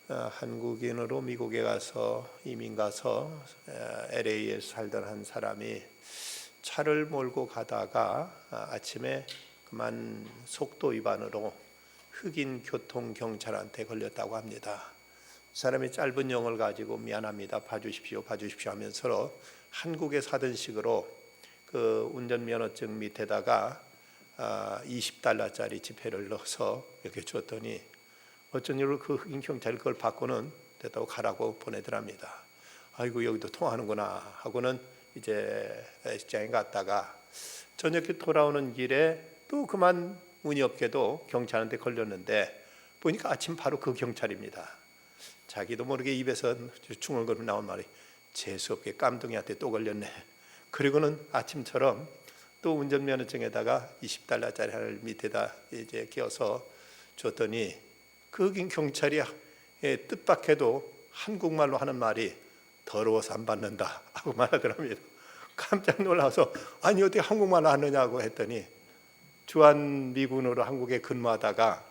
한국인으로 미국에 가서 이민 가서 LA에 살던 한 사람이 차를 몰고 가다가 아침에 그만 속도 위반으로 흑인 교통 경찰한테 걸렸다고 합니다. 사람이 짧은 영어를 가지고 미안합니다, 봐주십시오 하면서 서로 한국에 사던 식으로 그 운전면허증 밑에다가 $20짜리 지폐를 넣어서 이렇게 줬더니 어쩐 일로 그 흑인 경찰이 그걸 받고는 됐다고 가라고 보내더랍니다. 아이고, 여기도 통하는구나 하고는 이제 직장에 갔다가 저녁에 돌아오는 길에 또 그만 운이 없게도 경찰한테 걸렸는데 보니까 아침 바로 그 경찰입니다. 자기도 모르게 입에서 중얼거리며 나온 말이 재수없게 깜둥이한테 또 걸렸네. 그리고는 아침처럼 또 운전면허증에다가 $20짜리 하나를 밑에다 이제 끼워서 줬더니 그 흑인 경찰이 뜻밖에도 한국말로 하는 말이 더러워서 안 받는다 하고 말하더랍니다. 깜짝 놀라서 아니 어떻게 한국말로 하느냐고 했더니 주한미군으로 한국에 근무하다가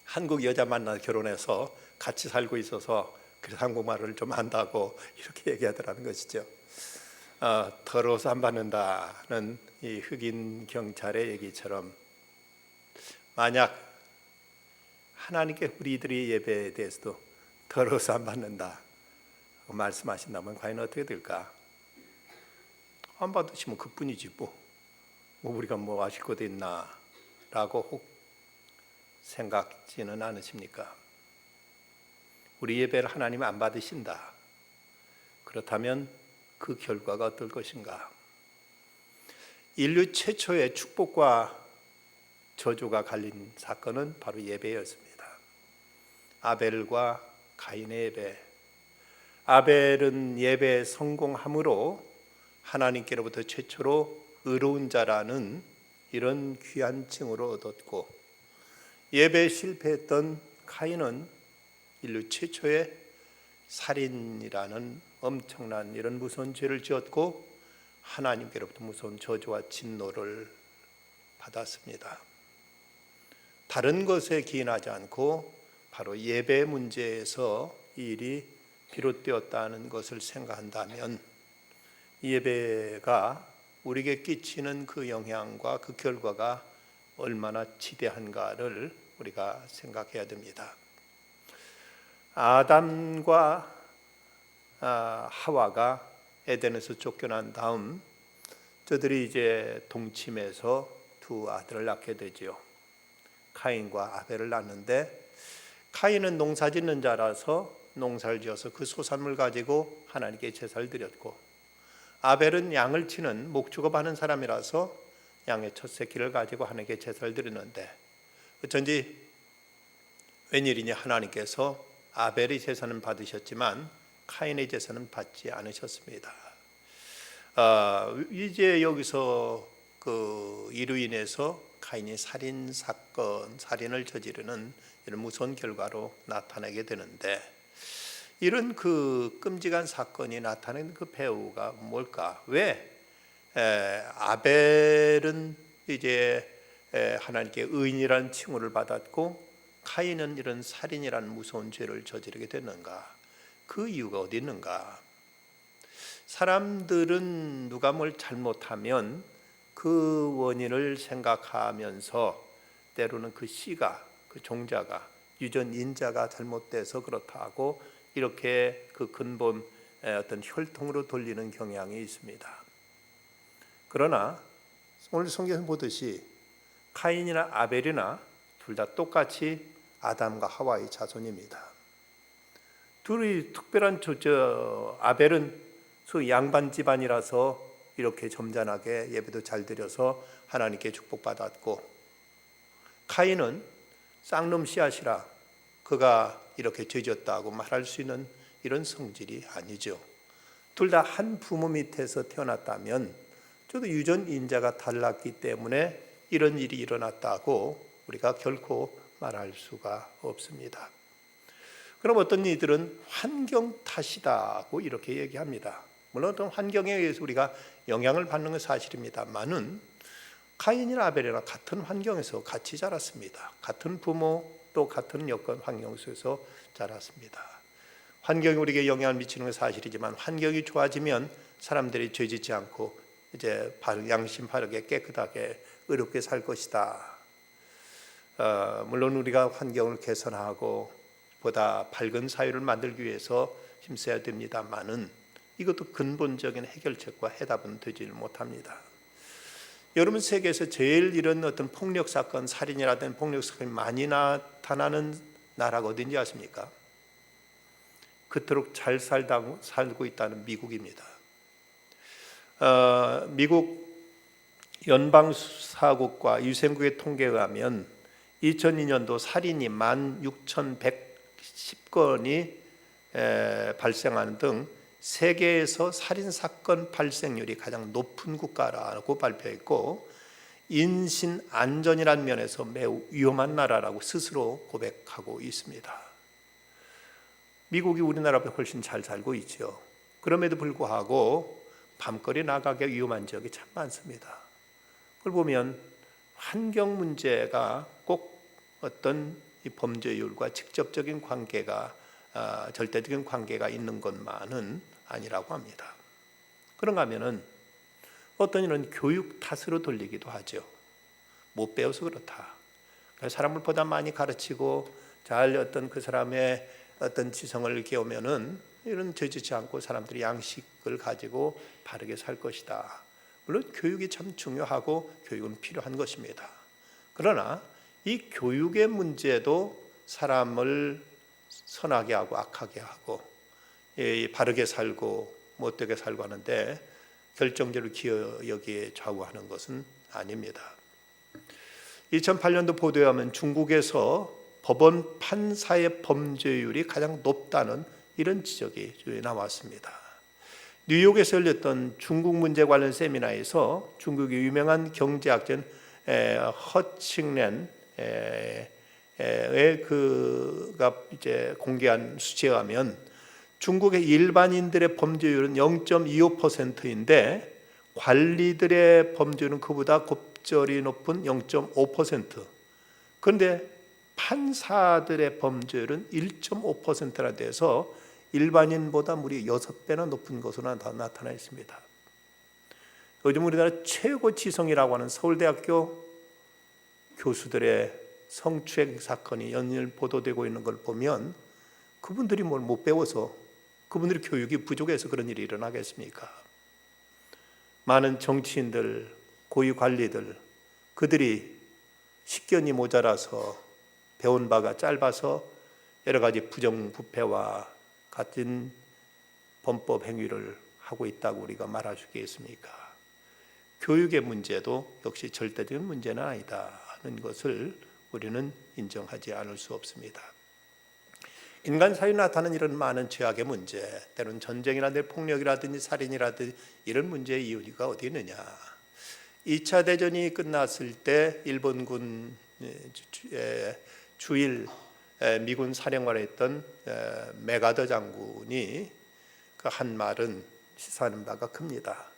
한국 여자 만나 결혼해서 같이 살고 있어서 그래서 한국말을 좀 안다고 이렇게 얘기하더라는 것이죠. 더러워서 안 받는다는 이 흑인 경찰의 얘기처럼 만약 하나님께 우리들의 예배에 대해서도 더러워서 안 받는다 말씀하신다면 과연 어떻게 될까? 안 받으시면 그뿐이지 뭐 우리가 뭐 아실 것도 있나 라고 혹 생각지는 않으십니까? 우리 예배를 하나님 안 받으신다. 그렇다면 그 결과가 어떨 것인가? 인류 최초의 축복과 저주가 갈린 사건은 바로 예배였습니다. 아벨과 가인의 예배. 아벨은 예배에 성공함으로 하나님께로부터 최초로 의로운 자라는 이런 귀한 칭호를 얻었고, 예배에 실패했던 가인은 인류 최초의 살인이라는 엄청난 이런 무서운 죄를 지었고 하나님께로부터 무서운 저주와 진노를 받았습니다. 다른 것에 기인하지 않고 바로 예배 문제에서 이 일이 비롯되었다는 것을 생각한다면 예배가 우리에게 끼치는 그 영향과 그 결과가 얼마나 지대한가를 우리가 생각해야 됩니다. 아담과 하와가 에덴에서 쫓겨난 다음 저들이 이제 동침해서 두 아들을 낳게 되죠. 카인과 아벨을 낳는데 카인은 농사 짓는 자라서 농사를 지어서 그 소산물 가지고 하나님께 제사를 드렸고, 아벨은 양을 치는 목축업하는 사람이라서 양의 첫 새끼를 가지고 하나님께 제사를 드렸는데 어쩐지 웬일이냐 하나님께서 아벨의 제사는 받으셨지만 카인의 제사는 받지 않으셨습니다. 이제 여기서 이로 인해서 카인이 살인을 저지르는 이런 무서운 결과로 나타나게 되는데, 이런 그 끔찍한 사건이 나타낸 그 배후가 뭘까? 왜 아벨은 이제 하나님께 의인이라는 칭호를 받았고 카인은 이런 살인이라는 무서운 죄를 저지르게 됐는가? 그 이유가 어디 있는가? 사람들은 누가 뭘 잘못하면 그 원인을 생각하면서 때로는 그 씨가, 그 종자가, 유전인자가 잘못돼서 그렇다고 이렇게 그 근본 어떤 혈통으로 돌리는 경향이 있습니다. 그러나 오늘 성경에서 보듯이 카인이나 아벨이나 둘 다 똑같이 아담과 하와의 자손입니다. 둘이 특별한 아벨은 양반 집안이라서 이렇게 점잖하게 예배도 잘 드려서 하나님께 축복받았고, 카인은 쌍놈 씨앗이라 그가 이렇게 죄졌다고 말할 수 있는 이런 성질이 아니죠. 둘 다 한 부모 밑에서 태어났다면 저도 유전인자가 달랐기 때문에 이런 일이 일어났다고 우리가 결코 말할 수가 없습니다. 그럼 어떤 이들은 환경 탓이다고 이렇게 얘기합니다. 물론 어떤 환경에 의해서 우리가 영향을 받는 건 사실입니다만은 카인이나 아벨이나 같은 환경에서 같이 자랐습니다. 같은 부모, 또 같은 여건 환경 속에서 자랐습니다. 환경이 우리에게 영향을 미치는 건 사실이지만 환경이 좋아지면 사람들이 죄짓지 않고 이제 양심 바르게 깨끗하게 의롭게 살 것이다. 물론 우리가 환경을 개선하고 보다 밝은 사회를 만들기 위해서 힘써야 됩니다만은 이것도 근본적인 해결책과 해답은 되지 못합니다. 여러분, 세계에서 제일 이런 어떤 폭력 사건, 살인이라든지 폭력 사건이 많이 나타나는 나라가 어딘지 아십니까? 그토록 잘 살고 있다는 미국입니다. 미국 연방수사국과 유생국의 통계에 의하면 2002년도 살인이 16,110건이 발생하는 등 세계에서 살인사건 발생률이 가장 높은 국가라고 발표했고, 인신 안전이라는 면에서 매우 위험한 나라라고 스스로 고백하고 있습니다. 미국이 우리나라보다 훨씬 잘 살고 있죠. 그럼에도 불구하고 밤거리 나가기 위험한 지역이 참 많습니다. 그걸 보면 환경 문제가 꼭 어떤 이 범죄율과 직접적인 관계가 절대적인 관계가 있는 것만은 아니라고 합니다. 그런가 하면은 어떤 이는 교육 탓으로 돌리기도 하죠. 못 배워서 그렇다. 사람을 보다 많이 가르치고 잘 어떤 그 사람의 어떤 지성을 키우면은 이런 죄짓지 않고 사람들이 양식을 가지고 바르게 살 것이다. 물론 교육이 참 중요하고 교육은 필요한 것입니다. 그러나 이 교육의 문제도 사람을 선하게 하고 악하게 하고 바르게 살고 못되게 살고 하는데 결정적으로 여기에 좌우하는 것은 아닙니다. 2008년도 보도에 하면 중국에서 법원 판사의 범죄율이 가장 높다는 이런 지적이 나왔습니다. 뉴욕에서 열렸던 중국 문제 관련 세미나에서 중국의 유명한 경제학자인 허칭렌의 그가 이제 공개한 수치에 의하면 중국의 일반인들의 범죄율은 0.25%인데 관리들의 범죄율은 그보다 곱절이 높은 0.5%. 그런데 판사들의 범죄율은 1.5%나 돼서 일반인보다 무려 6배나 높은 것으로 나타나 있습니다. 요즘 우리나라 최고 지성이라고 하는 서울대학교 교수들의 성추행 사건이 연일 보도되고 있는 걸 보면 그분들이 뭘 못 배워서, 그분들이 교육이 부족해서 그런 일이 일어나겠습니까? 많은 정치인들, 고위 관리들, 그들이 식견이 모자라서 배운 바가 짧아서 여러 가지 부정부패와 같은 범법 행위를 하고 있다고 우리가 말할 수 있겠습니까? 교육의 문제도 역시 절대적인 문제는 아니다는 것을 우리는 인정하지 않을 수 없습니다. 인간 사회에 나타나는 이런 많은 죄악의 문제, 때로는 전쟁이라든지 폭력이라든지 살인이라든지 이런 문제의 이유가 어디 있느냐? 2차 대전이 끝났을 때 일본군 주일 미군 사령관을 했던 메가더 장군이 그 한 말은 시사하는 바가 큽니다.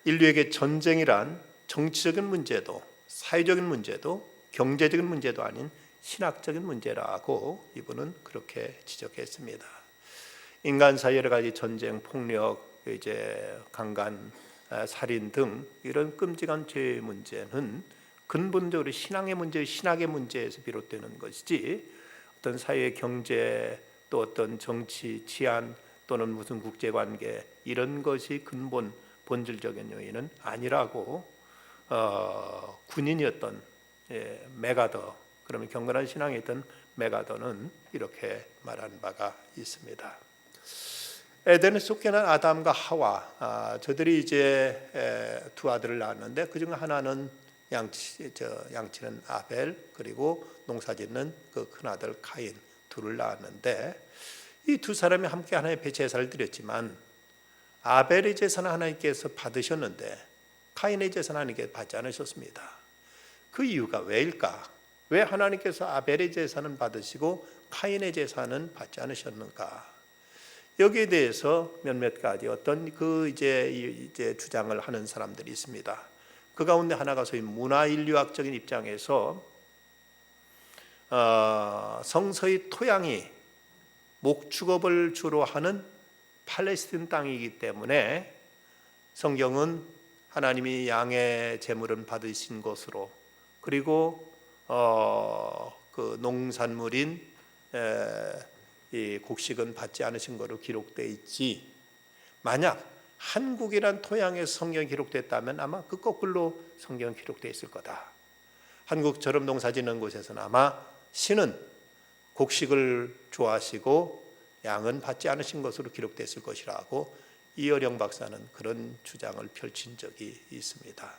인류에게 전쟁이란 정치적인 문제도 사회적인 문제도 경제적인 문제도 아닌 신학적인 문제라고 이분은 그렇게 지적했습니다. 인간 사이 여러 가지 전쟁, 폭력, 이제 강간, 살인 등 이런 끔찍한 죄의 문제는 근본적으로 신앙의 문제, 신학의 문제에서 비롯되는 것이지 어떤 사회, 경제, 또 어떤 정치, 치안 또는 무슨 국제관계 이런 것이 근본 본질적인 요인은 아니라고 군인이었던 메가더, 그러면 경건한 신앙에 있던 메가더는 이렇게 말한 바가 있습니다. 에덴에 속해난 아담과 하와, 저들이 이제 두 아들을 낳았는데 그중 하나는 양치는 아벨, 그리고 농사짓는 그 큰아들 카인 둘을 낳았는데 이 두 사람이 함께 하나님의 앞에 제사를 드렸지만 아벨의 제사는 하나님께서 받으셨는데 카인의 제사는 하나님께서 받지 않으셨습니다. 그 이유가 왜일까? 왜 하나님께서 아벨의 제사는 받으시고 카인의 제사는 받지 않으셨는가? 여기에 대해서 몇몇 가지 어떤 그 이제 주장을 하는 사람들이 있습니다. 그 가운데 하나가 소위 문화인류학적인 입장에서 성서의 토양이 목축업을 주로 하는 팔레스틴 땅이기 때문에 성경은 하나님이 양의 제물은 받으신 것으로, 그리고 그 농산물인 이 곡식은 받지 않으신 것으로 기록되어 있지, 만약 한국이란 토양에 성경이 기록됐다면 아마 그 거꾸로 성경이 기록되어 있을 거다. 한국처럼 농사 짓는 곳에서는 아마 신은 곡식을 좋아하시고 양은 받지 않으신 것으로 기록됐을 것이라고 이어령 박사는 그런 주장을 펼친 적이 있습니다.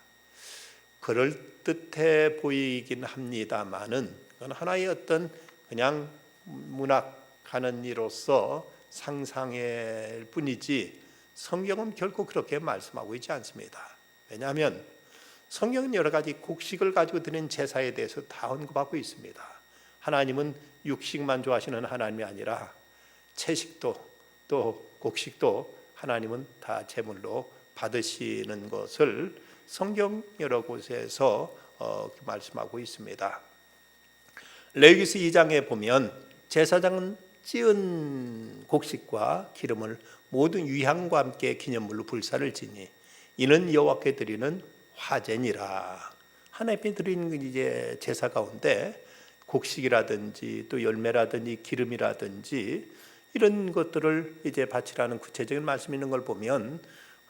그럴듯해 보이긴 합니다만은 그건 하나의 어떤 그냥 문학하는 이로서 상상일 뿐이지 성경은 결코 그렇게 말씀하고 있지 않습니다. 왜냐하면 성경은 여러 가지 곡식을 가지고 드리는 제사에 대해서 다 언급하고 있습니다. 하나님은 육식만 좋아하시는 하나님이 아니라 채식도 또 곡식도 하나님은 다 제물로 받으시는 것을 성경 여러 곳에서 말씀하고 있습니다. 레위기서 2장에 보면 제사장은 찌은 곡식과 기름을 모든 위향과 함께 기념물로 불사를 지니 이는 여호와께 드리는 화제니라. 하나님께 드리는 이제 제사 가운데 곡식이라든지 또 열매라든지 기름이라든지 이런 것들을 이제 바치라는 구체적인 말씀이 있는 걸 보면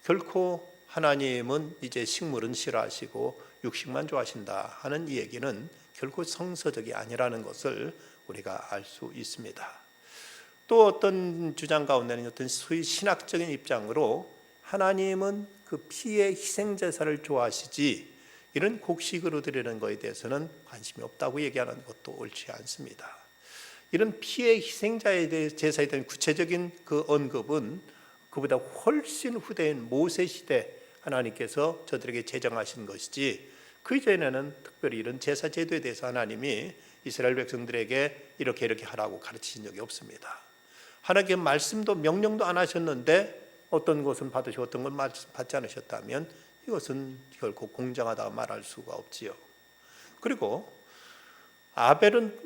결코 하나님은 이제 식물은 싫어하시고 육식만 좋아하신다 하는 이 얘기는 결코 성서적이 아니라는 것을 우리가 알 수 있습니다. 또 어떤 주장 가운데는 어떤 소위 신학적인 입장으로 하나님은 그 피의 희생제사를 좋아하시지 이런 곡식으로 드리는 것에 대해서는 관심이 없다고 얘기하는 것도 옳지 않습니다. 이런 피의 희생자에 대해 제사에 대한 구체적인 그 언급은 그보다 훨씬 후대인 모세 시대 하나님께서 저들에게 제정하신 것이지 그 이전에는 특별히 이런 제사 제도에 대해서 하나님이 이스라엘 백성들에게 이렇게 하라고 가르치신 적이 없습니다. 하나님께 말씀도 명령도 안 하셨는데 어떤 것은 받으시고 어떤 건 받지 않으셨다면 이것은 결코 공정하다고 말할 수가 없지요. 그리고 아벨은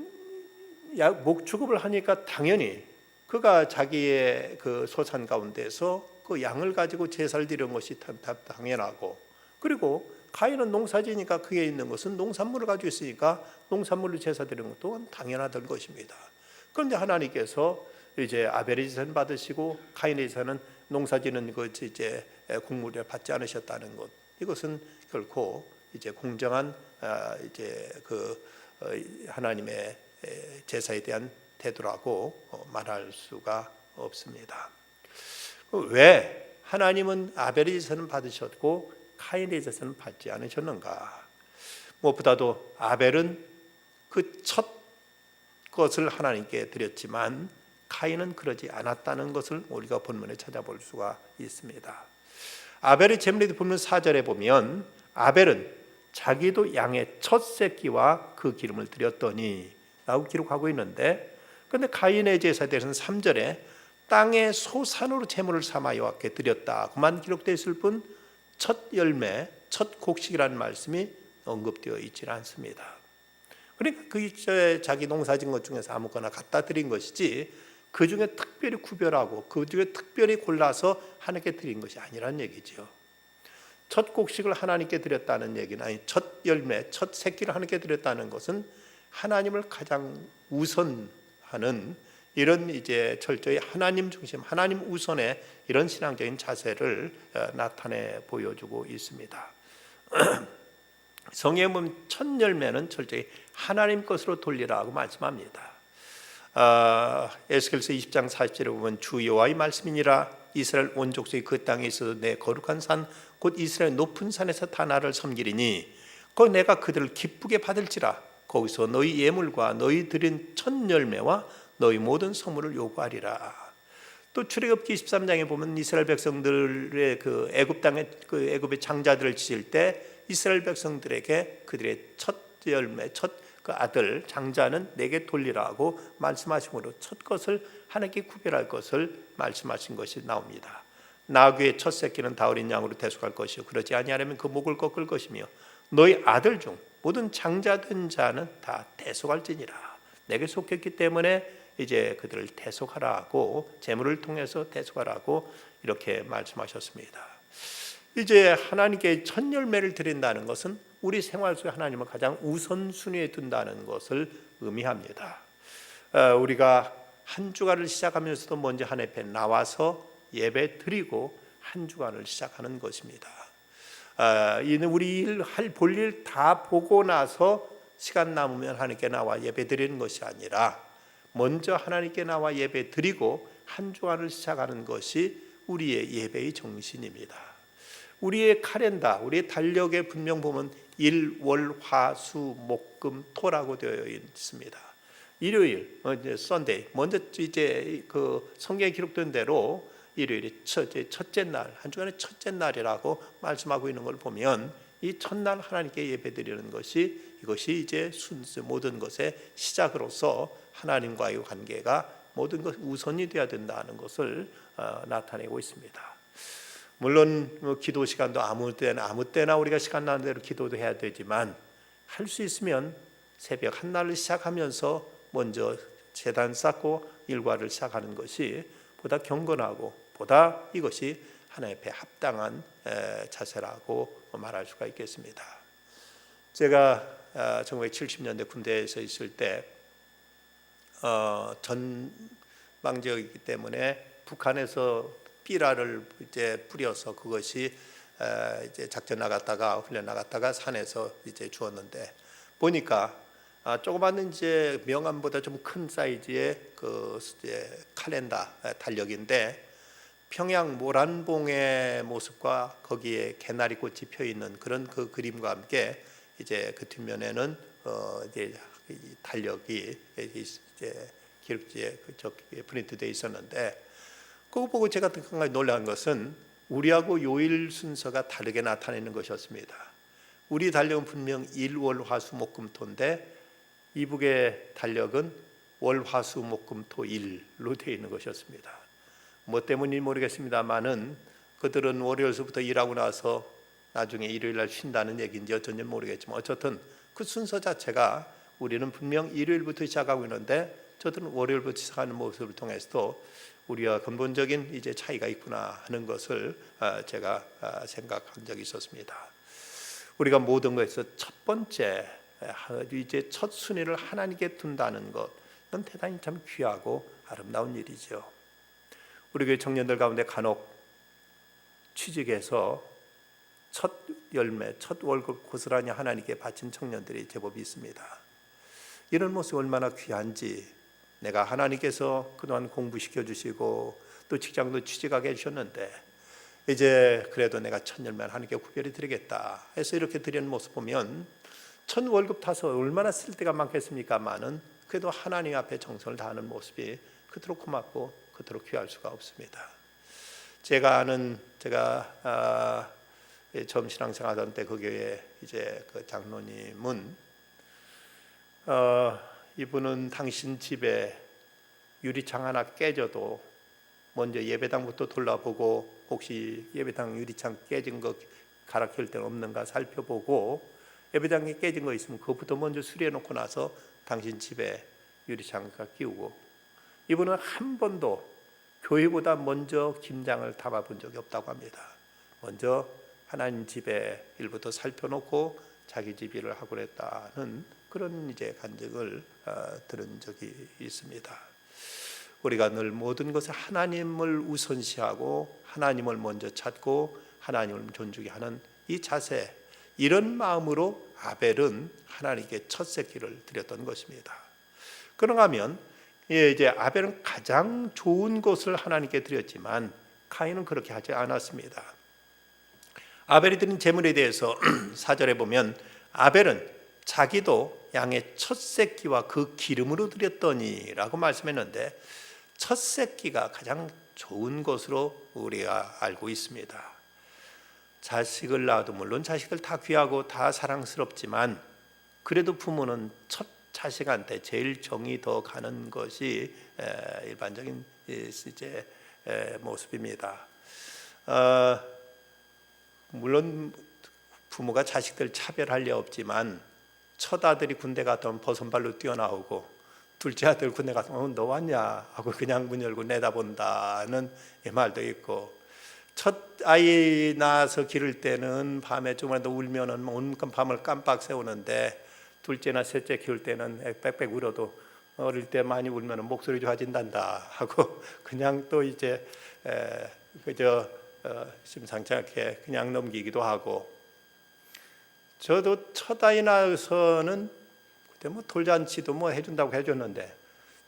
목축업을 하니까 당연히 그가 자기의 그 소산 가운데서 그 양을 가지고 제사를 드리는 것이 당연하고, 그리고 가인은 농사지니까 그에 있는 것은 농산물을 가지고 있으니까 농산물로 제사 드리는 것도 당연하던 것입니다. 그런데 하나님께서 이제 아벨의 제사는 받으시고 가인의 제사는 농사지는 것 이제 곡물을 받지 않으셨다는 것, 이것은 결코 이제 공정한 이제 그 하나님의 제사에 대한 태도라고 말할 수가 없습니다. 왜 하나님은 아벨의 제사는 받으셨고 가인의 제사는 받지 않으셨는가? 무엇보다도 아벨은 그 첫 것을 하나님께 드렸지만 가인은 그러지 않았다는 것을 우리가 본문에 찾아볼 수가 있습니다. 아벨의 제물에 보면 4절에 보면 아벨은 자기도 양의 첫 새끼와 그 기름을 드렸더니 라고 기록하고 있는데, 그런데 가인의 제사에 대해서는 3절에 땅의 소산으로 제물을 삼아 여호와께 드렸다고만 기록되어 있을 뿐 첫 열매, 첫 곡식이라는 말씀이 언급되어 있지 않습니다. 그러니까 그 자기 농사진 것 중에서 아무거나 갖다 드린 것이지 그 중에 특별히 구별하고 그 중에 특별히 골라서 하나님께 드린 것이 아니라는 얘기죠. 첫 곡식을 하나님께 드렸다는 얘기는, 아니 첫 열매, 첫 새끼를 하나님께 드렸다는 것은 하나님을 가장 우선하는 이런 이제 철저히 하나님 중심, 하나님 우선의 이런 신앙적인 자세를 나타내 보여주고 있습니다. 성경에 보면 첫 열매는 철저히 하나님 것으로 돌리라고 말씀합니다. 에스겔서 20장 40절에 보면 주 여호와의 말씀이니라 이스라엘 온 족속이 그 땅에 있어서 내 거룩한 산 곧 이스라엘 높은 산에서 다 나를 섬기리니 그 내가 그들을 기쁘게 받을지라 거기서 너희 예물과 너희 드린 첫 열매와 너희 모든 선물을 요구하리라. 또 출애굽기 23장에 보면 이스라엘 백성들의 그 애굽 땅에 그 애굽의 장자들을 지을 때 이스라엘 백성들에게 그들의 첫 열매, 첫 그 아들 장자는 내게 돌리라고 말씀하심으로 첫 것을 하나님께 구별할 것을 말씀하신 것이 나옵니다. 나귀의 첫 새끼는 다 어린 양으로 대속할 것이요 그러지 아니하려면 그 목을 꺾을 것이며 너희 아들 중 모든 장자된 자는 다 대속할지니라. 내게 속했기 때문에 이제 그들을 대속하라고, 제물을 통해서 대속하라고 이렇게 말씀하셨습니다. 이제 하나님께 첫 열매를 드린다는 것은 우리 생활 속에 하나님을 가장 우선순위에 둔다는 것을 의미합니다. 우리가 한 주간을 시작하면서도 먼저 하나님 앞에 나와서 예배 드리고 한 주간을 시작하는 것입니다. 이는 우리 볼 일 다 보고 나서 시간 남으면 하나님께 나와 예배 드리는 것이 아니라 먼저 하나님께 나와 예배 드리고 한 주간을 시작하는 것이 우리의 예배의 정신입니다. 우리의 칼렌더, 우리의 달력에 분명 보면 일, 월, 화, 수, 목, 금, 토라고 되어 있습니다. 일요일, 썬데이, 먼저 이제 그 성경에 기록된 대로 일요일이 첫째 날, 한 주간의 첫째 날이라고 말씀하고 있는 걸 보면 이 첫날 하나님께 예배드리는 것이, 이것이 이제 순수 모든 것의 시작으로서 하나님과의 관계가 모든 것 우선이 되어야 된다는 것을 나타내고 있습니다. 물론 기도 시간도 아무 때나 우리가 시간 나는 대로 기도도 해야 되지만, 할 수 있으면 새벽 한날을 시작하면서 먼저 제단 쌓고 일과를 시작하는 것이 보다 경건하고 보다 이것이 하나님 앞에 합당한 자세라고 말할 수가 있겠습니다. 제가 1970년대 군대에서 있을 때 전방지역이기 때문에 북한에서 삐라를 이제 뿌려서 그것이 이제 작전 나갔다가 훈련 나갔다가 산에서 이제 주었는데, 보니까 조그마한 이제 명암보다 좀 큰 사이즈의 그 이제 칼렌더 달력인데, 평양 모란봉의 모습과 거기에 개나리 꽃이 펴 있는 그런 그 그림과 함께 이제 그 뒷면에는 이제 달력이 이제 기록지에 프린트되어 있었는데, 그거 보고 제가 굉장히 놀란 것은 우리하고 요일 순서가 다르게 나타내는 것이었습니다. 우리 달력은 분명 일, 월, 화, 수, 목, 금, 토인데 이북의 달력은 월, 화, 수, 목, 금, 토, 일로 되어 있는 것이었습니다. 뭐 때문인지 모르겠습니다만은 그들은 월요일서부터 일하고 나서 나중에 일요일날 쉰다는 얘기인지 어쩐지 모르겠지만, 어쨌든 그 순서 자체가 우리는 분명 일요일부터 시작하고 있는데 저들은 월요일부터 시작하는 모습을 통해서도 우리와 근본적인 이제 차이가 있구나 하는 것을 제가 생각한 적이 있었습니다. 우리가 모든 것에서 첫 번째 이제 첫 순위를 하나님께 둔다는 것, 이건 대단히 참 귀하고 아름다운 일이죠. 우리 교회 청년들 가운데 간혹 취직해서 첫 열매, 첫 월급 고스란히 하나님께 바친 청년들이 제법 있습니다. 이런 모습이 얼마나 귀한지, 내가 하나님께서 그동안 공부시켜 주시고 또 직장도 취직하게 해주셨는데 이제 그래도 내가 첫 열매를 하나님께 구별해 드리겠다 해서 이렇게 드리는 모습 보면, 첫 월급 타서 얼마나 쓸 데가 많겠습니까만은 그래도 하나님 앞에 정성을 다하는 모습이 그토록 고맙고 그토록 귀할 수가 없습니다. 제가 처음 신앙생활하던 때 그 교회 이제 그 장로님은 이분은 당신 집에 유리창 하나 깨져도 먼저 예배당부터 돌아보고 혹시 예배당 유리창 깨진 거 갈아 켤 데는 없는가 살펴보고, 예배당에 깨진 거 있으면 그것부터 먼저 수리해 놓고 나서 당신 집에 유리창 끼우고, 이분은 한 번도 교회보다 먼저 김장을 담아본 적이 없다고 합니다. 먼저 하나님 집에 일부터 살펴놓고 자기 집 일을 하고 그랬다는 그런 이제 간증을 들은 적이 있습니다. 우리가 늘 모든 것에 하나님을 우선시하고 하나님을 먼저 찾고 하나님을 존중해 하는 이 자세, 이런 마음으로 아벨은 하나님께 첫 새끼를 드렸던 것입니다. 그런가 하면 이제 아벨은 가장 좋은 것을 하나님께 드렸지만 가인은 그렇게 하지 않았습니다. 아벨이 드린 제물에 대해서 4절에 보면 아벨은 자기도 양의 첫 새끼와 그 기름으로 드렸더니 라고 말씀했는데, 첫 새끼가 가장 좋은 것으로 우리가 알고 있습니다. 자식을 낳아도 물론 자식들 다 귀하고 다 사랑스럽지만 그래도 부모는 첫 자식한테 제일 정이 더 가는 것이 일반적인 이제 모습입니다. 물론 부모가 자식들 차별할 리 없지만, 첫 아들이 군대 갔다 오면 버선발로 뛰어나오고 둘째 아들 군대 가서 너 왔냐 하고 그냥 문 열고 내다본다는 이 말도 있고, 첫 아이 낳아서 기를 때는 밤에 조금이라도 울면은 온 밤을 깜빡 새우는데, 둘째나 셋째 키울 때는 빽빽 울어도 어릴 때 많이 울면은 목소리 좋아진단다 하고 그냥 또 이제 그저 심상치 않게 그냥 넘기기도 하고. 저도 첫 아이 낳아서는 그때 뭐 돌잔치도 뭐 해준다고 해줬는데,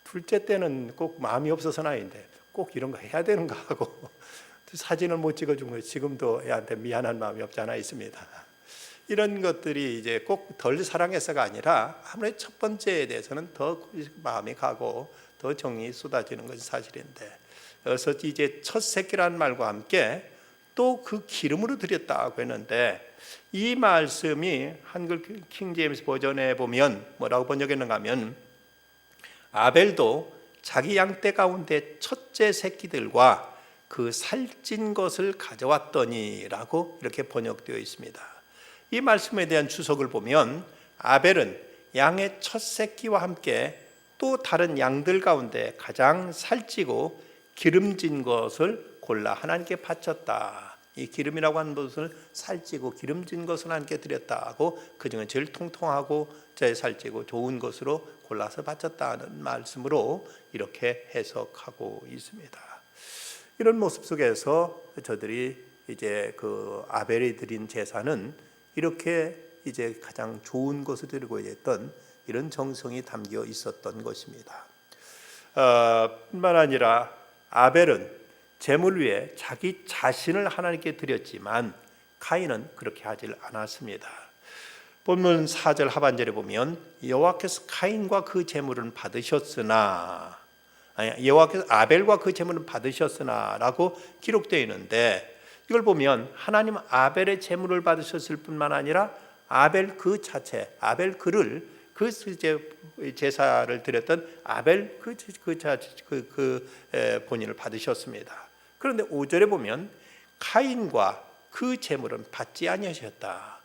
둘째 때는 꼭 마음이 없어서는 아닌데 꼭 이런 거 해야 되는가 하고 사진을 못 찍어준 거 지금도 애한테 미안한 마음이 없지 않아 있습니다. 이런 것들이 이제 꼭 덜 사랑해서가 아니라 아무래도 첫 번째에 대해서는 더 마음이 가고 더 정이 쏟아지는 것이 사실인데, 그래서 이제 첫 새끼라는 말과 함께 또 그 기름으로 드렸다고 했는데, 이 말씀이 한글 킹 제임스 버전에 보면 뭐라고 번역했는가 하면, 아벨도 자기 양떼 가운데 첫째 새끼들과 그 살찐 것을 가져왔더니라고 이렇게 번역되어 있습니다. 이 말씀에 대한 주석을 보면, 아벨은 양의 첫 새끼와 함께 또 다른 양들 가운데 가장 살찌고 기름진 것을 골라 하나님께 바쳤다. 이 기름이라고 하는 것을 살찌고 기름진 것을 하나님께 드렸다고, 그중에 제일 통통하고 제일 살찌고 좋은 것으로 골라서 바쳤다는 말씀으로 이렇게 해석하고 있습니다. 이런 모습 속에서 저들이 이제 그 아벨이 드린 제사는 이렇게 이제 가장 좋은 것을 드리고 있던 이런 정성이 담겨 있었던 것입니다. 뿐만 아니라 아벨은 제물 위에 자기 자신을 하나님께 드렸지만 가인은 그렇게 하질 않았습니다. 본문 4절 하반절에 보면, 여호와께서 가인과 그 제물은 받으셨으나, 여호와께서 아벨과 그 제물은 받으셨으나라고 기록되어 있는데, 이걸 보면 하나님은 아벨의 제물을 받으셨을 뿐만 아니라 아벨 그 자체, 아벨 그를 그 제사를 드렸던 아벨 그 본인을 받으셨습니다. 그런데 5절에 보면 가인과 그 제물은 받지 아니하셨다.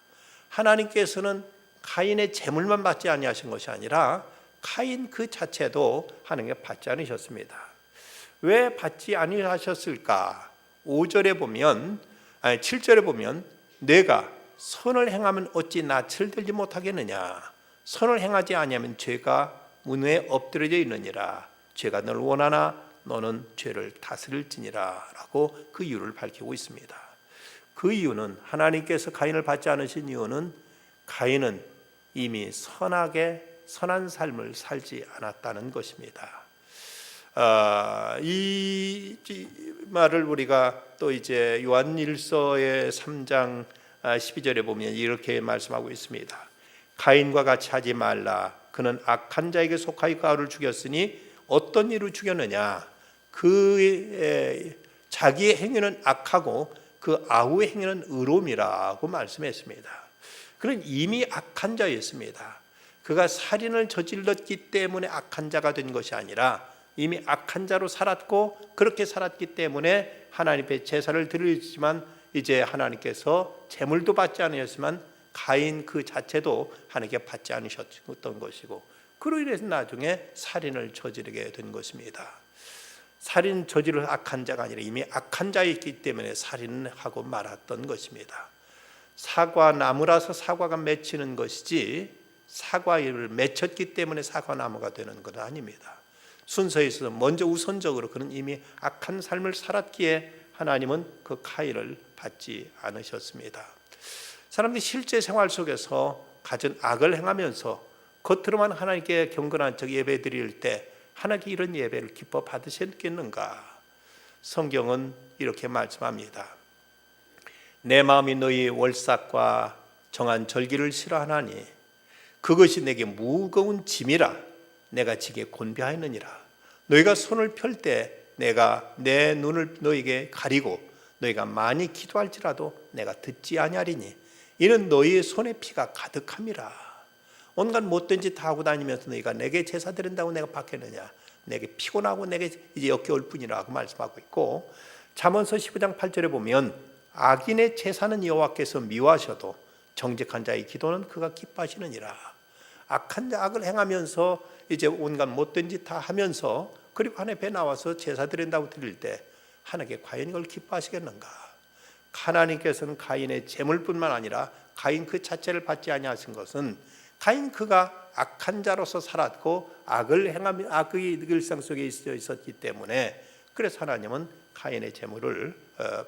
하나님께서는 가인의 제물만 받지 아니하신 것이 아니라 가인 그 자체도 하나님께 받지 않으셨습니다. 왜 받지 아니하셨을까? 5절에 보면, 7절에 보면, 내가 선을 행하면 어찌 낯을 들지 못하겠느냐? 선을 행하지 아니하면 죄가 문 위에 엎드려져 있느니라. 죄가 너를 원하나 너는 죄를 다스릴지니라 라고 그 이유를 밝히고 있습니다. 그 이유는, 하나님께서 가인을 받지 않으신 이유는 가인은 이미 선한 삶을 살지 않았다는 것입니다. 이 말을 우리가 또 이제 요한일서의 3장 12절에 보면 이렇게 말씀하고 있습니다. 가인과 같이 하지 말라. 그는 악한 자에게 속하여 그 아우를 죽였으니 어떤 이로 죽였느냐? 자기의 행위는 악하고 그 아우의 행위는 의로움이라고 말씀했습니다. 그는 이미 악한 자였습니다. 그가 살인을 저질렀기 때문에 악한 자가 된 것이 아니라 이미 악한 자로 살았고, 그렇게 살았기 때문에 하나님의 제사를 드리지만 이제 하나님께서 제물도 받지 않으셨지만 가인 그 자체도 하나님께 받지 않으셨던 것이고, 그로 인해서 나중에 살인을 저지르게 된 것입니다. 살인 저지를 악한 자가 아니라 이미 악한 자였기 때문에 살인하고 말았던 것입니다. 사과나무라서 사과가 맺히는 것이지 사과를 맺혔기 때문에 사과나무가 되는 건 아닙니다. 순서에 있어서 먼저 우선적으로 그는 이미 악한 삶을 살았기에 하나님은 그 가인을 받지 않으셨습니다. 사람들이 실제 생활 속에서 갖은 악을 행하면서 겉으로만 하나님께 경건한 척 예배 드릴 때 하나님께 이런 예배를 기뻐 받으셨겠는가? 성경은 이렇게 말씀합니다. 내 마음이 너희 월삭과 정한 절기를 싫어하나니 그것이 내게 무거운 짐이라 내가 지게 곤비하였느니라. 너희가 손을 펼 때 내가 내 눈을 너희에게 가리고 너희가 많이 기도할지라도 내가 듣지 아니하리니 이는 너희의 손에 피가 가득함이라. 온갖 못된 짓 다 하고 다니면서 너희가 내게 제사 드린다고 내가 받겠느냐? 내게 피곤하고 내게 이제 역겨울 뿐이라고 말씀하고 있고, 잠언서 15장 8절에 보면 악인의 제사는 여호와께서 미워하셔도 정직한 자의 기도는 그가 기뻐하시느니라. 악한 악을 행하면서 이제 온갖 못된 짓 다 하면서 그리고 하나님 앞에 나와서 제사 드린다고 드릴 때 하나님께 과연 이걸 기뻐하시겠는가? 하나님께서는 가인의 재물뿐만 아니라 가인 그 자체를 받지 아니하신 것은 가인 그가 악한 자로서 살았고 악을 행하며 악의 일상 속에 있었기 때문에 그래서 하나님은 가인의 재물을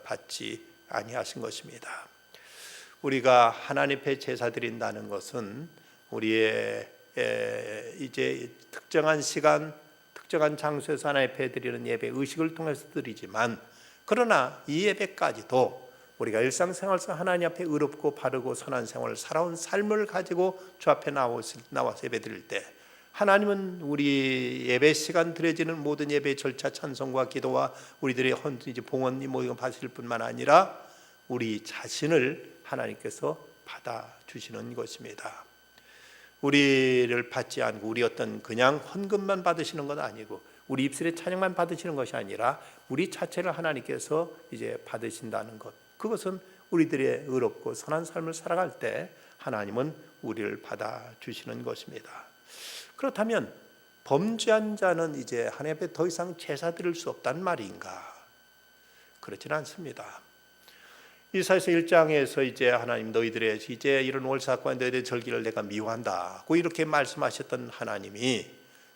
받지 아니하신 것입니다. 우리가 하나님 앞에 제사 드린다는 것은 우리의 이제 특정한 시간, 특정한 장소에서 하나님 앞에 드리는 예배 의식을 통해서 드리지만 그러나 이 예배까지도 우리가 일상생활에서 하나님 앞에 의롭고 바르고 선한 생활을 살아온 삶을 가지고 주 앞에 나와서 예배 드릴 때 하나님은 우리 예배 시간 드려지는 모든 예배 절차 찬송과 기도와 우리들의 이제 봉헌이 모이고 받으실 뿐만 아니라 우리 자신을 하나님께서 받아주시는 것입니다. 우리를 받지 않고 우리 어떤 그냥 헌금만 받으시는 건 아니고 우리 입술의 찬양만 받으시는 것이 아니라 우리 자체를 하나님께서 이제 받으신다는 것, 그것은 우리들의 의롭고 선한 삶을 살아갈 때 하나님은 우리를 받아주시는 것입니다. 그렇다면 범죄한 자는 이제 하나님 앞에 더 이상 제사 드릴 수 없단 말인가? 그렇지는 않습니다. 이사야서 1장에서 이제 하나님 너희들의 이제 이런 월삭과 너희들의 절기를 내가 미워한다고 이렇게 말씀하셨던 하나님이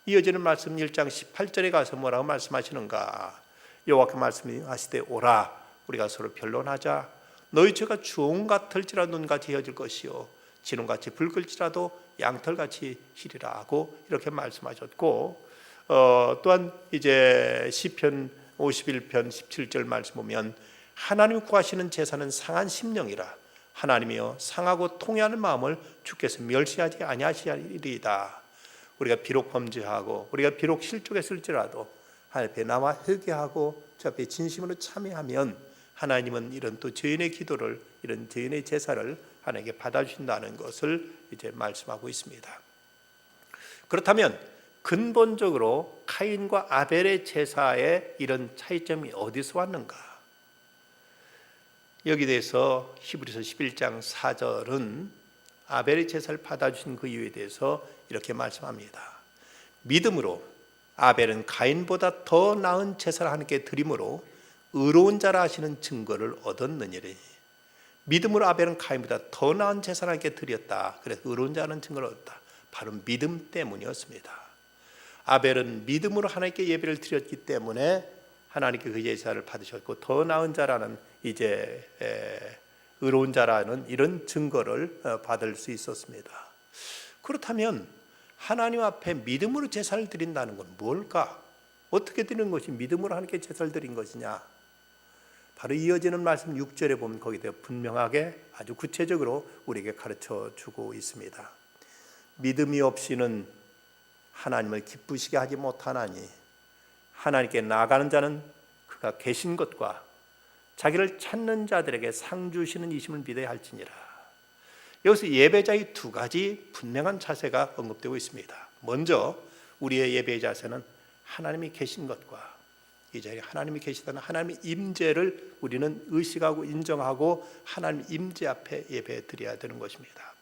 이어지는 말씀 1장 18절에 가서 뭐라고 말씀하시는가? 여호와께서 말씀하시되 오라 우리가 서로 변론하자. 너희 죄가 주홍 같을지라도 눈같이 헤어질 것이요 진홍같이 붉을지라도 양털같이 희리라 하고 이렇게 말씀하셨고 또한 이제 시편 51편 17절 말씀 보면 하나님 구하시는 제사는 상한 심령이라 하나님이여 상하고 통회하는 마음을 주께서 멸시하지 아니하시리이다. 우리가 비록 범죄하고 우리가 비록 실족했을지라도 하나님 앞에 나와 회개하고 주 앞에 진심으로 참여하면 하나님은 이런 또 죄인의 기도를 이런 죄인의 제사를 하나님께 받아주신다는 것을 이제 말씀하고 있습니다. 그렇다면 근본적으로 카인과 아벨의 제사의 이런 차이점이 어디서 왔는가? 여기 대해서 히브리서 11장 4절은 아벨의 제사를 받아주신 그 이유에 대해서 이렇게 말씀합니다. 믿음으로 아벨은 가인보다 더 나은 제사를 하나님께 드림으로 의로운 자라 하시는 증거를 얻었느니라. 믿음으로 아벨은 가인보다 더 나은 제사를 하나님께 드렸다. 그래서 의로운 자라는 증거를 얻었다. 바로 믿음 때문이었습니다. 아벨은 믿음으로 하나님께 예배를 드렸기 때문에 하나님께 그 제사를 받으셨고 더 나은 자라는 이제 의로운 자라는 이런 증거를 받을 수 있었습니다. 그렇다면 하나님 앞에 믿음으로 제사를 드린다는 건 뭘까? 어떻게 드리는 것이 믿음으로 하나님께 제사를 드린 것이냐? 바로 이어지는 말씀 6절에 보면 거기에 분명하게 아주 구체적으로 우리에게 가르쳐 주고 있습니다. 믿음이 없이는 하나님을 기쁘시게 하지 못하나니 하나님께 나아가는 자는 그가 계신 것과 자기를 찾는 자들에게 상 주시는 이심을 믿어야 할지니라. 여기서 예배자의 두 가지 분명한 자세가 언급되고 있습니다. 먼저 우리의 예배의 자세는 하나님이 계신 것과 이 자리에 하나님이 계시다는 하나님의 임재를 우리는 의식하고 인정하고 하나님 임재 앞에 예배 드려야 되는 것입니다.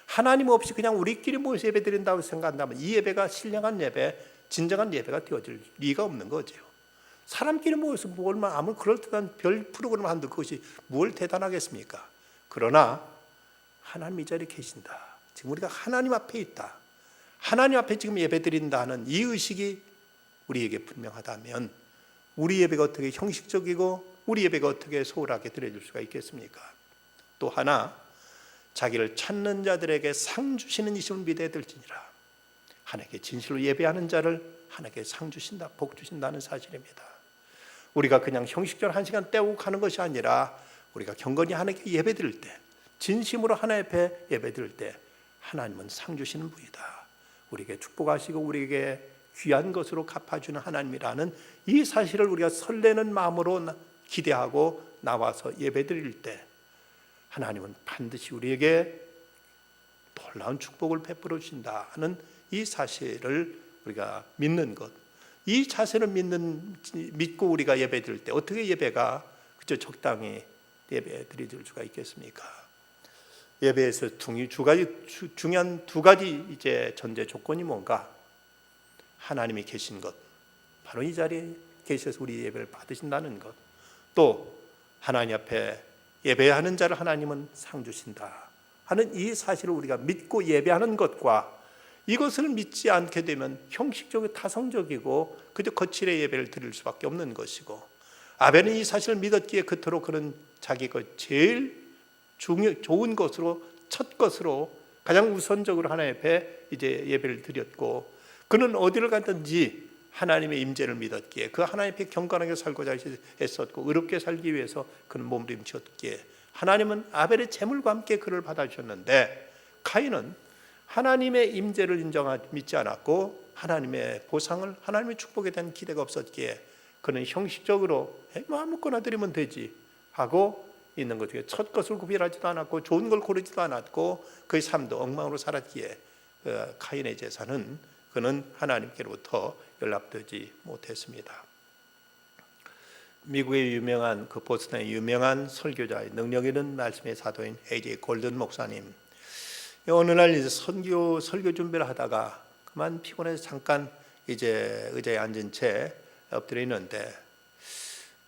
하나님 없이 그냥 우리끼리 모여서 예배 드린다고 생각한다면 이 예배가 신령한 예배, 진정한 예배가 되어질 리가 없는 거죠. 사람끼리 모여서 아무 그럴듯한 별 프로그램 한들 그것이 뭘 대단하겠습니까? 그러나 하나님 이 자리에 계신다. 지금 우리가 하나님 앞에 있다. 하나님 앞에 지금 예배 드린다는 이 의식이 우리에게 분명하다면 우리 예배가 어떻게 형식적이고 우리 예배가 어떻게 소홀하게 드려질 수가 있겠습니까? 또 하나 자기를 찾는 자들에게 상 주시는 이심을 믿어야 될지니라. 하나님께 진실로 예배하는 자를 하나님께 상 주신다, 복 주신다는 사실입니다. 우리가 그냥 형식적으로 한 시간 때우고 가는 것이 아니라 우리가 경건히 하나님께 예배 드릴 때 진심으로 하나님 앞에 예배 드릴 때 하나님은 상 주시는 분이다. 우리에게 축복하시고 우리에게 귀한 것으로 갚아주는 하나님이라는 이 사실을 우리가 설레는 마음으로 기대하고 나와서 예배드릴 때 하나님은 반드시 우리에게 놀라운 축복을 베풀어 주신다는 이 사실을 우리가 믿는 것, 이 자세를 믿고 우리가 예배드릴 때 어떻게 예배가 그저 적당히 예배드릴 수가 있겠습니까? 예배에서 중요한 두 가지 이제 전제 조건이 뭔가? 하나님이 계신 것, 바로 이 자리에 계셔서 우리 예배를 받으신다는 것, 또 하나님 앞에 예배하는 자를 하나님은 상 주신다 하는 이 사실을 우리가 믿고 예배하는 것과, 이것을 믿지 않게 되면 형식적이고 타성적이고 그저 거칠의 예배를 드릴 수밖에 없는 것이고, 아벨은 이 사실을 믿었기에 그토록 그는 자기가 제일 좋은 것으로, 첫 것으로, 가장 우선적으로 하나님 앞에 이제 예배를 드렸고, 그는 어디를 갔든지 하나님의 임재를 믿었기에 그 하나님 앞에 경건하게 살고자 했었고, 의롭게 살기 위해서 그는 몸부림쳤기에 하나님은 아벨의 제물과 함께 그를 받아주셨는데, 카인은 하나님의 임재를 믿지 않았고, 하나님의 보상을, 하나님의 축복에 대한 기대가 없었기에 그는 형식적으로 아무거나 드리면 되지 하고 있는 것 중에 첫 것을 구별하지도 않았고 좋은 걸 고르지도 않았고 그의 삶도 엉망으로 살았기에 카인의 제사는 그는 하나님께로부터 연락되지 못했습니다. 미국의 유명한 보스턴의 유명한 설교자의 능력 있는 말씀의 사도인 A.J. 골든 목사님, 어느 날 이제 설교 준비를 하다가 그만 피곤해서 잠깐 이제 의자에 앉은 채 엎드려 있는데,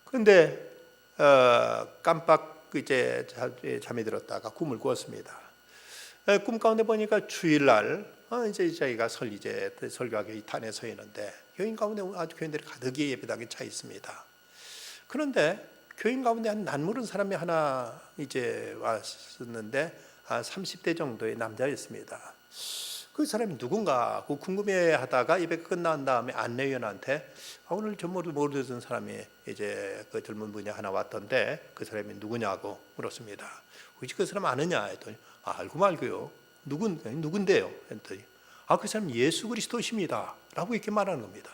그런데 깜빡 이제 잠이 들었다가 꿈을 꾸었습니다. 꿈 가운데 보니까 주일날 이제 자기가 설교하기 단에 서 있는데 교인 가운데 아주 교인들이 가득히 예배당에 차 있습니다. 그런데 교인 가운데 한 낯모르는 사람이 하나 이제 왔었는데 30대 정도의 남자였습니다. 그 사람이 누군가 하고 궁금해하다가 예배 끝난 다음에 안내위원한테 오늘 저 모르던 사람이 이제 그 젊은 분이 하나 왔던데 그 사람이 누구냐고 물었습니다. 혹시 그 사람 아느냐 했더니 알고 말고요. 누군데요? 했더니 그 사람 예수 그리스도십니다 라고 이렇게 말하는 겁니다.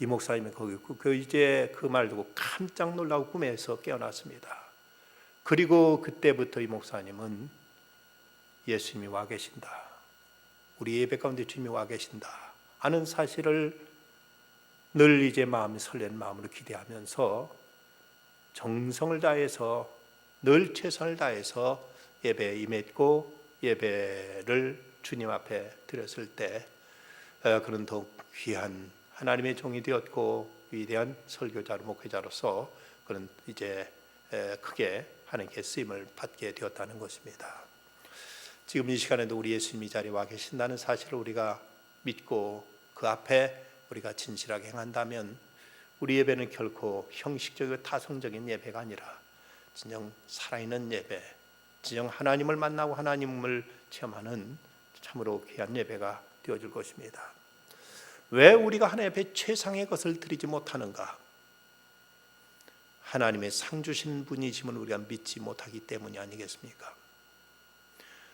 이 목사님이 거기 이제 그 말 듣고 깜짝 놀라고 꿈에서 깨어났습니다. 그리고 그때부터 이 목사님은 예수님이 와 계신다, 우리 예배 가운데 주님이 와 계신다 하는 사실을 늘 이제 마음이 설레는 마음으로 기대하면서 정성을 다해서 늘 최선을 다해서 예배에 임했고, 예배를 주님 앞에 드렸을 때 그는 더욱 귀한 하나님의 종이 되었고, 위대한 설교자로 목회자로서 그는 이제 크게 하나님께 쓰임을 받게 되었다는 것입니다. 지금 이 시간에도 우리 예수님이 자리에 와 계신다는 사실을 우리가 믿고 그 앞에 우리가 진실하게 행한다면 우리 예배는 결코 형식적이고 타성적인 예배가 아니라 진정 살아있는 예배, 진정 하나님을 만나고 하나님을 체험하는 참으로 귀한 예배가 되어질 것입니다. 왜 우리가 하나님 앞에 최상의 것을 드리지 못하는가? 하나님의 상 주신 분이심을 우리가 믿지 못하기 때문이 아니겠습니까?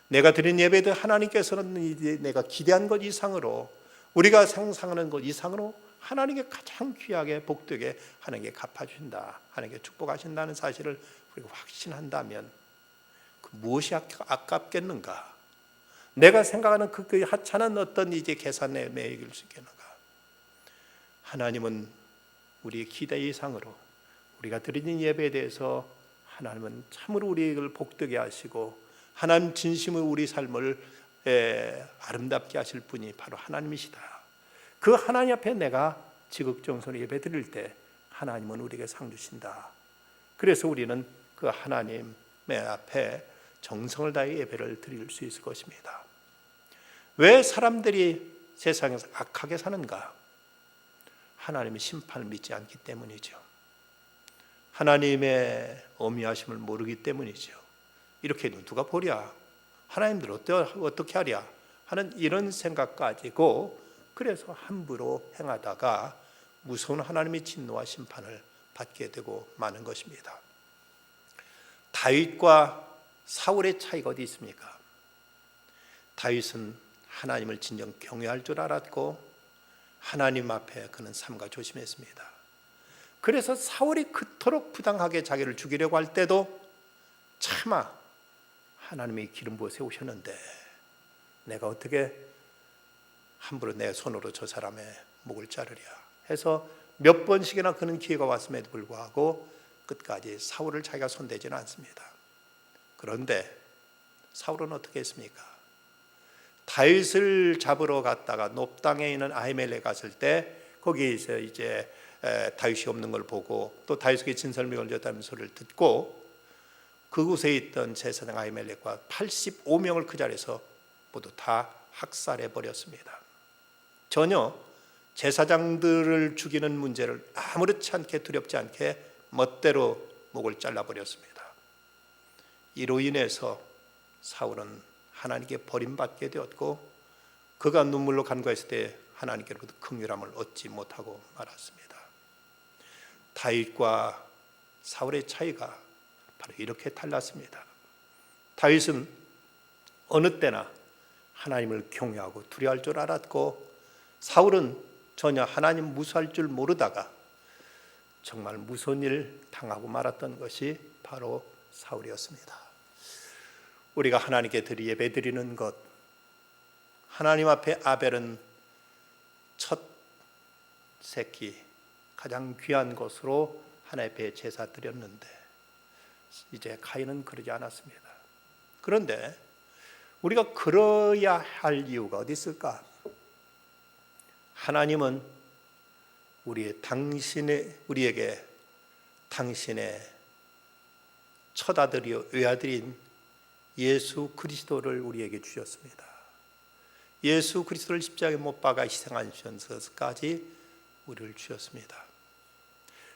내가 드린 예배도 하나님께서는 내가 기대한 것 이상으로, 우리가 상상하는 것 이상으로 하나님께 가장 귀하게 복되게 하나님께 갚아주신다, 하나님께 축복하신다는 사실을 우리가 확신한다면 무엇이 아깝겠는가? 내가 생각하는 그 하찮은 어떤 이제 계산에 매일 수 있겠는가? 하나님은 우리의 기대 이상으로 우리가 드리는 예배에 대해서 하나님은 참으로 우리를 복되게 하시고 하나님 진심으로 우리 삶을 아름답게 하실 분이 바로 하나님이시다. 그 하나님 앞에 내가 지극정성으로 예배 드릴 때 하나님은 우리에게 상 주신다. 그래서 우리는 그 하나님의 앞에 정성을 다해 예배를 드릴 수 있을 것입니다. 왜 사람들이 세상에서 악하게 사는가? 하나님의 심판을 믿지 않기 때문이죠. 하나님의 어미하심을 모르기 때문이죠. 이렇게 누가 보랴? 하나님들 어떻게 하랴? 하는 이런 생각 가지고 그래서 함부로 행하다가 무서운 하나님의 진노와 심판을 받게 되고 마는 것입니다. 다윗과 사울의 차이가 어디 있습니까? 다윗은 하나님을 진정 경외할 줄 알았고 하나님 앞에 그는 삼가 조심했습니다. 그래서 사울이 그토록 부당하게 자기를 죽이려고 할 때도 차마 하나님이 기름 부어 세우셨는데 내가 어떻게 함부로 내 손으로 저 사람의 목을 자르랴 해서 몇 번씩이나 그는 기회가 왔음에도 불구하고 끝까지 사울을 자기가 손대지는 않습니다. 그런데 사울은 어떻게 했습니까? 다윗을 잡으러 갔다가 높당에 있는 아히멜렉 갔을 때 거기에서 이제 다윗이 없는 걸 보고 또 다윗에게 진설미 걸렸다는 소리를 듣고 그곳에 있던 제사장 아히멜렉과 85명을 그 자리에서 모두 다 학살해 버렸습니다. 전혀 제사장들을 죽이는 문제를 아무렇지 않게 두렵지 않게 멋대로 목을 잘라버렸습니다. 이로 인해서 사울은 하나님께 버림받게 되었고 그가 눈물로 간구했을 때 하나님께로부터 긍휼함을 얻지 못하고 말았습니다. 다윗과 사울의 차이가 바로 이렇게 달랐습니다. 다윗은 어느 때나 하나님을 경외하고 두려워할 줄 알았고 사울은 전혀 하나님 무수할 줄 모르다가 정말 무서운 일 당하고 말았던 것이 바로 사울이었습니다. 우리가 하나님께 예배 드리는 것, 하나님 앞에 아벨은 첫 새끼 가장 귀한 것으로 하나님 앞에 제사 드렸는데 이제 가인은 그러지 않았습니다. 그런데 우리가 그러야 할 이유가 어디 있을까? 하나님은 우리에게 당신의 첫 아들이요 외아들인 예수 그리스도를 우리에게 주셨습니다. 예수 그리스도를 십자가에 못 박아 희생하시면서까지 우리를 주셨습니다.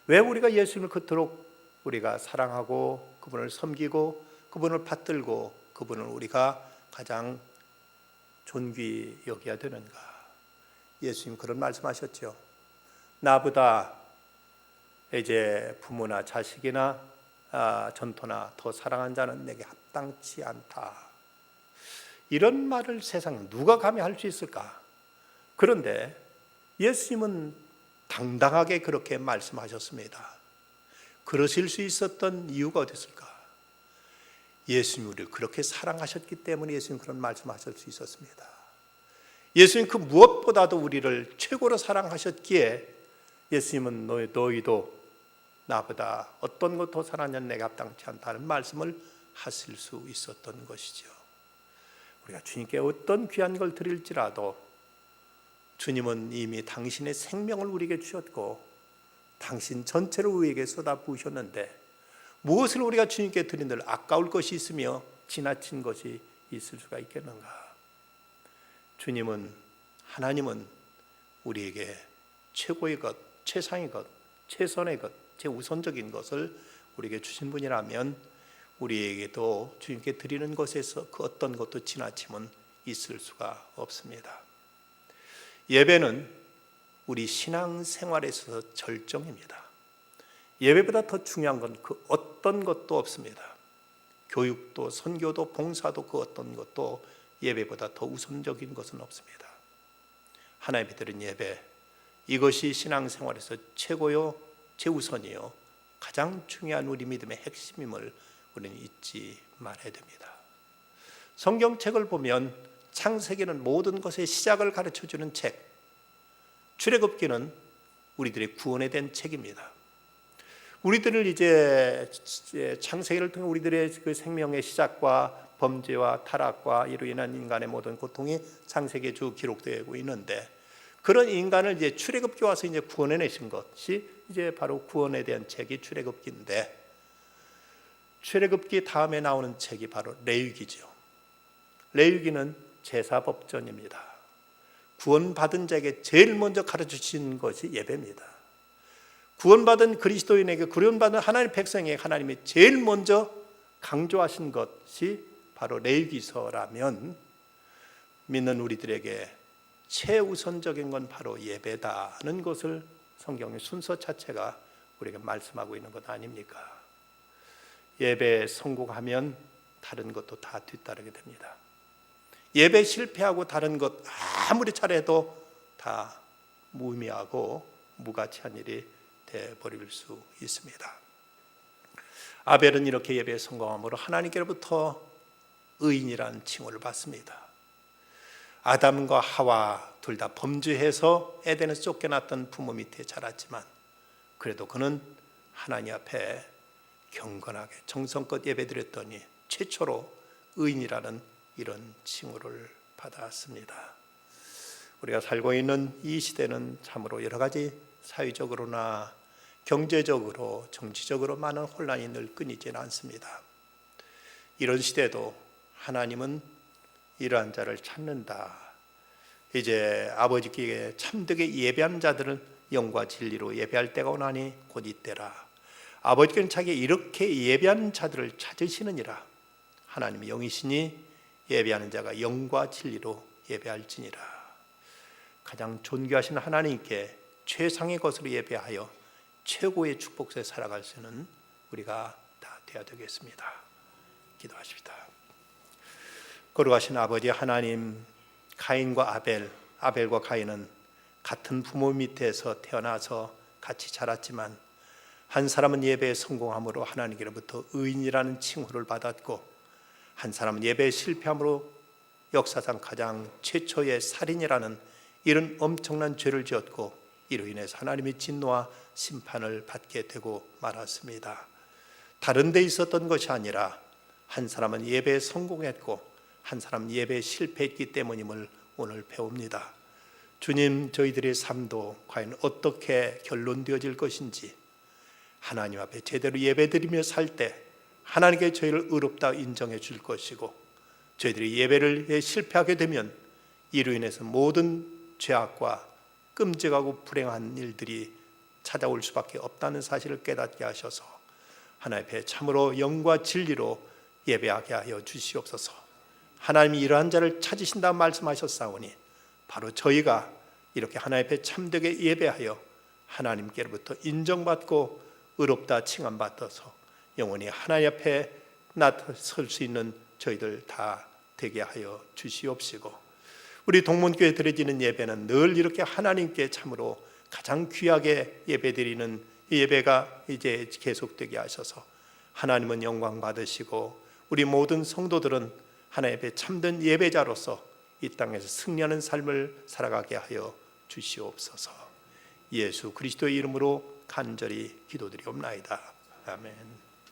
왜 우리가 예수님을 그토록 우리가 사랑하고 그분을 섬기고 그분을 받들고 그분을 우리가 가장 존귀히 여겨야 되는가? 예수님 그런 말씀하셨죠. 나보다 이제 부모나 자식이나 전토나 더 사랑한 자는 내게 합당치 않다. 이런 말을 세상 누가 감히 할 수 있을까? 그런데 예수님은 당당하게 그렇게 말씀하셨습니다. 그러실 수 있었던 이유가 어디 있을까? 예수님이 우리를 그렇게 사랑하셨기 때문에 예수님 그런 말씀하실 수 있었습니다. 예수님 그 무엇보다도 우리를 최고로 사랑하셨기에 예수님은 너희도 나보다 어떤 것 더 사랑하면 내가 합당치 않다는 말씀을 하실 수 있었던 것이죠. 우리가 주님께 어떤 귀한 걸 드릴지라도 주님은 이미 당신의 생명을 우리에게 주셨고 당신 전체를 우리에게 쏟아부으셨는데 무엇을 우리가 주님께 드린들 아까울 것이 있으며 지나친 것이 있을 수가 있겠는가? 하나님은 우리에게 최고의 것, 최상의 것, 최선의 것, 최우선적인 것을 우리에게 주신 분이라면 우리에게도 주님께 드리는 것에서 그 어떤 것도 지나침은 있을 수가 없습니다. 예배는 우리 신앙생활에 있어서 절정입니다. 예배보다 더 중요한 건 그 어떤 것도 없습니다. 교육도 선교도 봉사도 그 어떤 것도 예배보다 더 우선적인 것은 없습니다. 하나님의 드린 예배, 이것이 신앙생활에서 최고요, 최우선이요, 가장 중요한 우리 믿음의 핵심임을 우리는 잊지 말아야 됩니다. 성경책을 보면 창세기는 모든 것의 시작을 가르쳐주는 책, 출애굽기는 우리들의 구원에 대한 책입니다. 우리들을 이제 창세기를 통해 우리들의 그 생명의 시작과 범죄와 타락과 이로 인한 인간의 모든 고통이 창세기에 쭉 기록되고 있는데 그런 인간을 이제 출애굽기 와서 이제 구원해 내신 것이 이제 바로 구원에 대한 책이 출애굽기인데 출애굽기 다음에 나오는 책이 바로 레위기죠. 레위기는 제사법전입니다. 구원받은 자에게 제일 먼저 가르쳐 주신 것이 예배입니다. 구원받은 그리스도인에게 구원받은 하나님의 백성에게 하나님이 제일 먼저 강조하신 것이 바로 레위기서라면 믿는 우리들에게 최우선적인 건 바로 예배다는 것을 성경의 순서 자체가 우리에게 말씀하고 있는 것 아닙니까? 예배에 성공하면 다른 것도 다 뒤따르게 됩니다. 예배 실패하고 다른 것 아무리 잘해도 다 무의미하고 무가치한 일이 되어버릴 수 있습니다. 아벨은 이렇게 예배에 성공함으로 하나님께로부터 의인이라는 칭호를 받습니다. 아담과 하와 둘 다 범죄해서 에덴에서 쫓겨났던 부모 밑에 자랐지만 그래도 그는 하나님 앞에 경건하게 정성껏 예배드렸더니 최초로 의인이라는 이런 칭호를 받았습니다. 우리가 살고 있는 이 시대는 참으로 여러 가지 사회적으로나 경제적으로 정치적으로 많은 혼란이 늘 끊이지는 않습니다. 이런 시대도 하나님은 이러한 자를 찾는다. 이제 아버지께 참되게 예배한 자들은 영과 진리로 예배할 때가 오나니 곧 이때라. 아버지께는 자기 이렇게 예배하는 자들을 찾으시느니라. 하나님이 영이시니 예배하는 자가 영과 진리로 예배할지니라. 가장 존귀하신 하나님께 최상의 것으로 예배하여 최고의 축복에 살아갈 수 있는 우리가 다 되어야 되겠습니다. 기도하십시다. 거룩하신 아버지 하나님, 가인과 아벨과 가인은 같은 부모 밑에서 태어나서 같이 자랐지만 한 사람은 예배에 성공함으로 하나님께로부터 의인이라는 칭호를 받았고 한 사람은 예배에 실패함으로 역사상 가장 최초의 살인이라는 이런 엄청난 죄를 지었고 이로 인해서 하나님의 진노와 심판을 받게 되고 말았습니다. 다른 데 있었던 것이 아니라 한 사람은 예배에 성공했고 한 사람은 예배에 실패했기 때문임을 오늘 배웁니다. 주님, 저희들의 삶도 과연 어떻게 결론되어질 것인지 하나님 앞에 제대로 예배드리며 살 때 하나님께 저희를 의롭다 인정해 줄 것이고 저희들이 예배를 실패하게 되면 이로 인해서 모든 죄악과 끔찍하고 불행한 일들이 찾아올 수밖에 없다는 사실을 깨닫게 하셔서 하나님 앞에 참으로 영과 진리로 예배하게 하여 주시옵소서. 하나님이 이러한 자를 찾으신다 말씀하셨사오니 바로 저희가 이렇게 하나님 앞에 참되게 예배하여 하나님께로부터 인정받고 의롭다 칭함받아서 영원히 하나님 앞에 나설 수 있는 저희들 다 되게 하여 주시옵시고 우리 동문교회 드려지는 예배는 늘 이렇게 하나님께 참으로 가장 귀하게 예배드리는 이 예배가 이제 계속되게 하셔서 하나님은 영광 받으시고 우리 모든 성도들은 하나님 앞에 참된 예배자로서 이 땅에서 승리하는 삶을 살아가게 하여 주시옵소서. 예수 그리스도의 이름으로 간절히 기도드리옵나이다. 아멘.